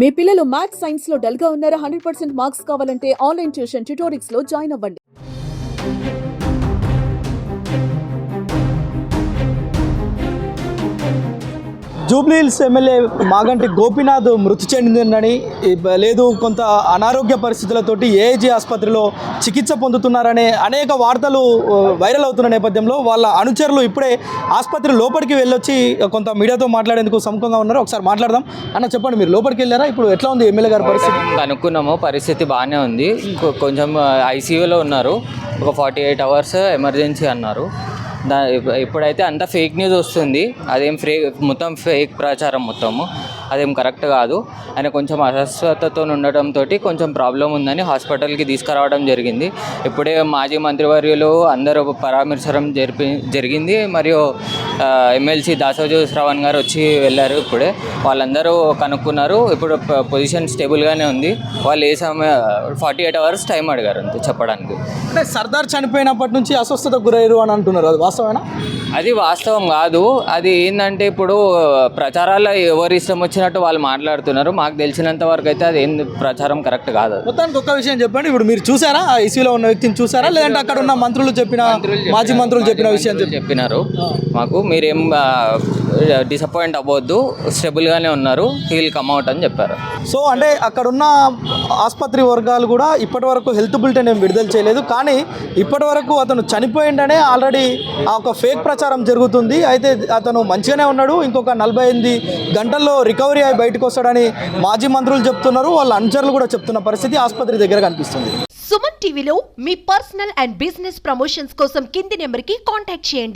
మీ పిల్లలు maths science లో dull గా ఉన్నారా? 100% మార్క్స్ కావాలంటే ఆన్లైన్ ట్యూషన్ ట్యుటోరిక్స్ లో జాయిన్ అవ్వండి. జూబ్లీహిల్స్ ఎమ్మెల్యే మాగంటి గోపీనాథ్ మృతి చెందిందని లేదు కొంత అనారోగ్య పరిస్థితులతోటి ఏఐజీ ఆసుపత్రిలో చికిత్స పొందుతున్నారనే అనేక వార్తలు వైరల్ అవుతున్న నేపథ్యంలో వాళ్ళ అనుచరులు ఇప్పుడే ఆసుపత్రి లోపలికి వెళ్ళొచ్చి కొంత మీడియాతో మాట్లాడేందుకు సముఖంగా ఉన్నారు. ఒకసారి మాట్లాడదాం. అన్న చెప్పండి, మీరు లోపలికి వెళ్ళారా? ఇప్పుడు ఎట్లా ఉంది ఎమ్మెల్యే గారి పరిస్థితి? కనుక్కున్నాము, పరిస్థితి బాగానే ఉంది. కొంచెం ఐసీయూలో ఉన్నారు. ఒక 48 hours ఎమర్జెన్సీ అన్నారు. ఇప్పుడైతే అంతా ఫేక్ న్యూస్ వస్తుంది. అదేం మొత్తం ఫేక్ ప్రచారం మొత్తము. అదేం కరెక్ట్ కాదు. ఆయన కొంచెం అస్వస్థతతో ఉండటంతో కొంచెం ప్రాబ్లం ఉందని హాస్పిటల్కి తీసుకురావడం జరిగింది. ఇప్పుడే మాజీ మంత్రివర్యులు అందరూ పరామర్శనం జరిగింది. మరియు ఎమ్మెల్సీ దాసోజు శ్రవణ్ గారు వచ్చి వెళ్ళారు. ఇప్పుడే వాళ్ళందరూ కనుక్కున్నారు. ఇప్పుడు పొజిషన్ స్టేబుల్గానే ఉంది. వాళ్ళు 48 hours టైం అడిగారు అంతే చెప్పడానికి. అంటే సర్దార్ చనిపోయినప్పటి నుంచి అస్వస్థతకు గురయ్యారు అని అంటున్నారు. అది వాస్తవేనా? అది వాస్తవం కాదు. అది ఏంటంటే ఇప్పుడు ప్రచారాల్లో ఎవరు ఇష్టం వచ్చినట్టు వాళ్ళు మాట్లాడుతున్నారు. మాకు తెలిసినంత వరకు అయితే అది ఏం ప్రచారం కరెక్ట్ కాదు. మొత్తానికి ఒక్క విషయం చెప్పండి, ఇప్పుడు మీరు చూసారా ఆ ఐసీయూలో ఉన్న వ్యక్తిని చూసారా, లేదంటే అక్కడ ఉన్న మంత్రులు చెప్పిన మాజీ మంత్రులు చెప్పిన విషయం చెప్పినారు మాకు. మీరేం డిసప్పాయింట్ అవ్వద్దు, స్టేబుల్గానే ఉన్నారు, హీల్ కమ్అవుట్ అని చెప్పారు. సో అంటే అక్కడ ఉన్న ఆసుపత్రి వర్గాలు కూడా ఇప్పటి వరకు హెల్త్ బులెటిన్ ఏం విడుదల చేయలేదు. కానీ ఇప్పటి వరకు అతను చనిపోయిందనే ఆల్రెడీ ఒక ఫేక్ ప్రచారం జరుగుతుంది. అయితే అతను మంచిగానే ఉన్నాడు, ఇంకొక 48 గంటల్లో రికవరీ అయి బయటకు వస్తాడని మాజీ మంత్రులు చెప్తున్నారు. వాళ్ళ అనుచరులు కూడా చెప్తున్న పరిస్థితి ఆసుపత్రి దగ్గర కనిపిస్తుంది. సుమన్ టీవీలో మీ పర్సనల్ అండ్ బిజినెస్ ప్రమోషన్స్ కోసం కింది నెంబర్కి కాంటాక్ట్ చేయండి.